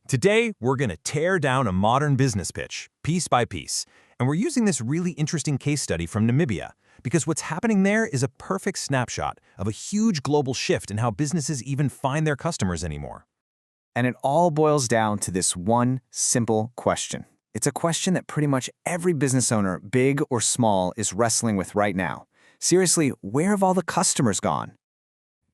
Today, we're going to tear down a modern business pitch, piece by piece. And we're using this really interesting case study from Namibia, because what's happening there is a perfect snapshot of a huge global shift in how businesses even find their customers anymore. And it all boils down to this one simple question. It's a question that pretty much every business owner, big or small, is wrestling with right now. Seriously, where have all the customers gone?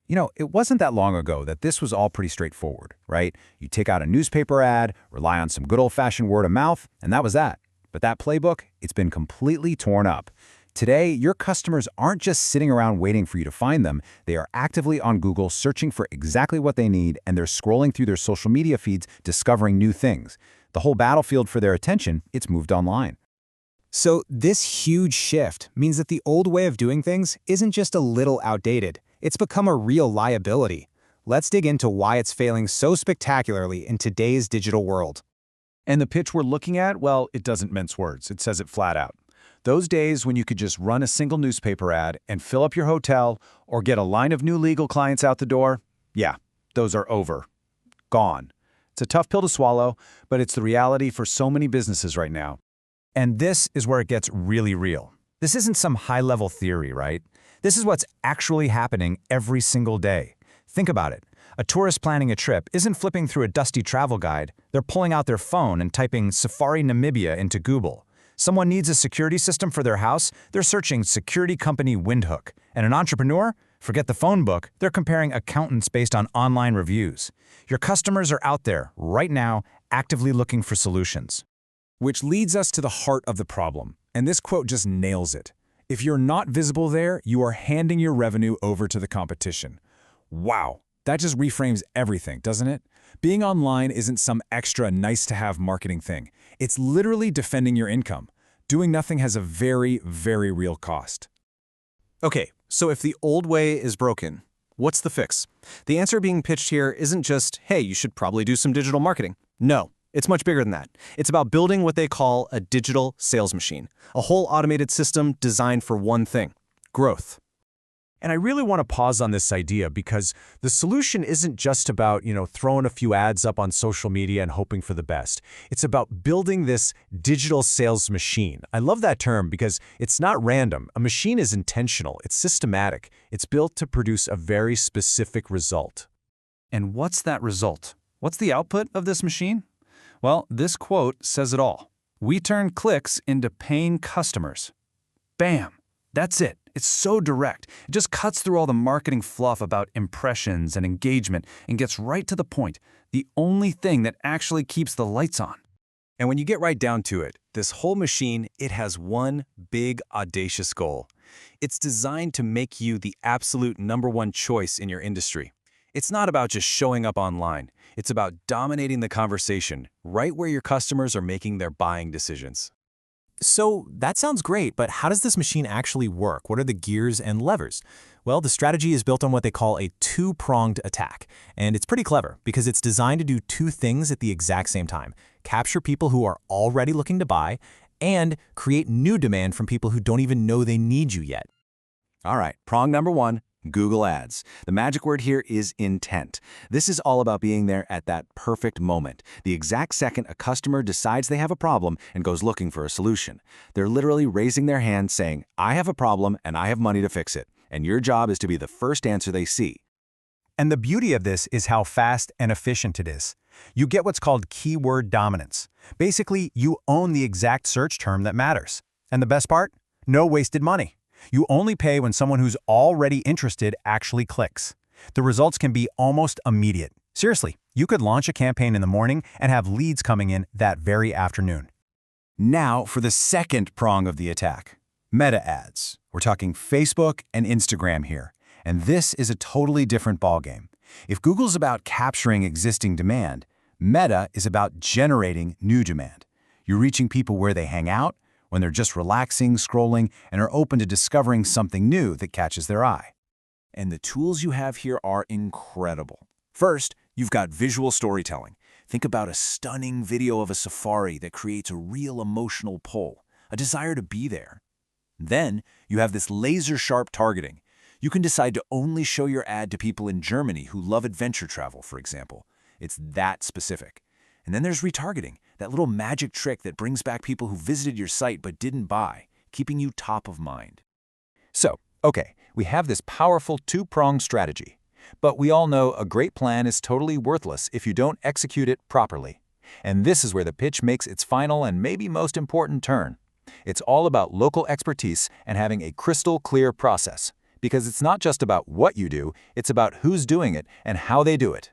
You know, it wasn't that long ago that this was all pretty straightforward, right? You take out a newspaper ad, rely on some good old-fashioned word of mouth, and that was that. But that playbook, it's been completely torn up. Today, your customers aren't just sitting around waiting for you to find them. They are actively on Google searching for exactly what they need, and they're scrolling through their social media feeds, discovering new things. The whole battlefield for their attention, it's moved online. So this huge shift means that the old way of doing things isn't just a little outdated. It's become a real liability. Let's dig into why it's failing so spectacularly in today's digital world. And the pitch we're looking at, well, it doesn't mince words. It says it flat out. Those days when you could just run a single newspaper ad and fill up your hotel or get a line of new legal clients out the door, yeah, those are over. Gone. It's a tough pill to swallow, but it's the reality for so many businesses right now. And this is where it gets really real. This isn't some high-level theory, right? This is what's actually happening every single day. Think about it. A tourist planning a trip isn't flipping through a dusty travel guide. They're pulling out their phone and typing Safari Namibia into Google. Someone needs a security system for their house, they're searching security company Windhoek. And an entrepreneur? Forget the phone book, they're comparing accountants based on online reviews. Your customers are out there, right now, actively looking for solutions. Which leads us to the heart of the problem, and this quote just nails it. If you're not visible there, you are handing your revenue over to the competition. Wow, that just reframes everything, doesn't it? Being online isn't some extra nice-to-have marketing thing. It's literally defending your income. Doing nothing has a very, very real cost. Okay, so if the old way is broken, what's the fix? The answer being pitched here isn't just, hey, you should probably do some digital marketing. No. It's much bigger than that. It's about building what they call a digital sales machine, a whole automated system designed for one thing: growth. And I really want to pause on this idea because the solution isn't just about, throwing a few ads up on social media and hoping for the best. It's about building this digital sales machine. I love that term because it's not random. A machine is intentional. It's systematic. It's built to produce a very specific result. And what's that result? What's the output of this machine? Well, this quote says it all. We turn clicks into paying customers. Bam! That's it. It's so direct. It just cuts through all the marketing fluff about impressions and engagement and gets right to the point, the only thing that actually keeps the lights on. And when you get right down to it, this whole machine, it has one big, audacious goal. It's designed to make you the absolute #1 choice in your industry. It's not about just showing up online. It's about dominating the conversation right where your customers are making their buying decisions. So that sounds great, but how does this machine actually work? What are the gears and levers? Well, the strategy is built on what they call a two-pronged attack. And it's pretty clever because it's designed to do two things at the exact same time: capture people who are already looking to buy and create new demand from people who don't even know they need you yet. All right, prong number one, Google Ads. The magic word here is intent. This is all about being there at that perfect moment, the exact second a customer decides they have a problem and goes looking for a solution. They're literally raising their hand saying, I have a problem and I have money to fix it. And your job is to be the first answer they see. And the beauty of this is how fast and efficient it is. You get what's called keyword dominance. Basically, you own the exact search term that matters. And the best part? No wasted money. You only pay when someone who's already interested actually clicks. The results can be almost immediate. Seriously, you could launch a campaign in the morning and have leads coming in that very afternoon. Now for the second prong of the attack, Meta ads. We're talking Facebook and Instagram here. And this is a totally different ballgame. If Google's about capturing existing demand, Meta is about generating new demand. You're reaching people where they hang out, when they're just relaxing, scrolling, and are open to discovering something new that catches their eye. And the tools you have here are incredible. First, you've got visual storytelling. Think about a stunning video of a safari that creates a real emotional pull, a desire to be there. Then, you have this laser-sharp targeting. You can decide to only show your ad to people in Germany who love adventure travel, for example. It's that specific. And then there's retargeting, that little magic trick that brings back people who visited your site but didn't buy, keeping you top of mind. So, okay, we have this powerful two-pronged strategy. But we all know a great plan is totally worthless if you don't execute it properly. And this is where the pitch makes its final and maybe most important turn. It's all about local expertise and having a crystal clear process. Because it's not just about what you do, it's about who's doing it and how they do it.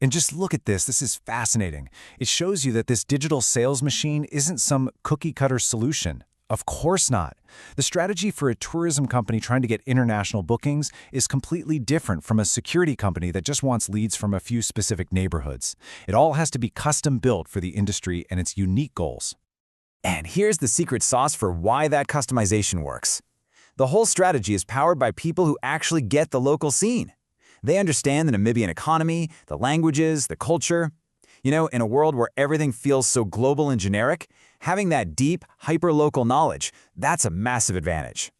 And just look at this. This is fascinating. It shows you that this digital sales machine isn't some cookie-cutter solution. Of course not. The strategy for a tourism company trying to get international bookings is completely different from a security company that just wants leads from a few specific neighborhoods. It all has to be custom-built for the industry and its unique goals. And here's the secret sauce for why that customization works. The whole strategy is powered by people who actually get the local scene. They understand the Namibian economy, the languages, the culture. You know, in a world where everything feels so global and generic, having that deep, hyper-local knowledge, that's a massive advantage.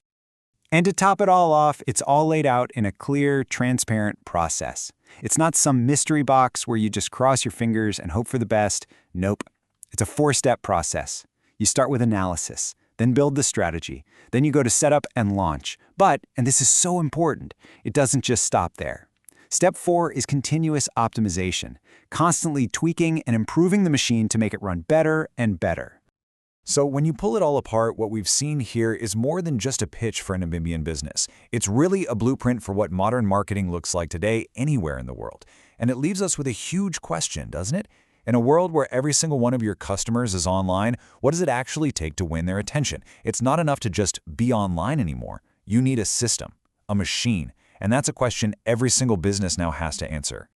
And to top it all off, it's all laid out in a clear, transparent process. It's not some mystery box where you just cross your fingers and hope for the best. Nope. It's a four-step process. You start with analysis, then build the strategy, then you go to setup and launch. But, and this is so important, it doesn't just stop there. Step 4 is continuous optimization, constantly tweaking and improving the machine to make it run better and better. So when you pull it all apart, what we've seen here is more than just a pitch for a Namibian business. It's really a blueprint for what modern marketing looks like today anywhere in the world. And it leaves us with a huge question, doesn't it? In a world where every single one of your customers is online, what does it actually take to win their attention? It's not enough to just be online anymore. You need a system, a machine. And that's a question every single business now has to answer.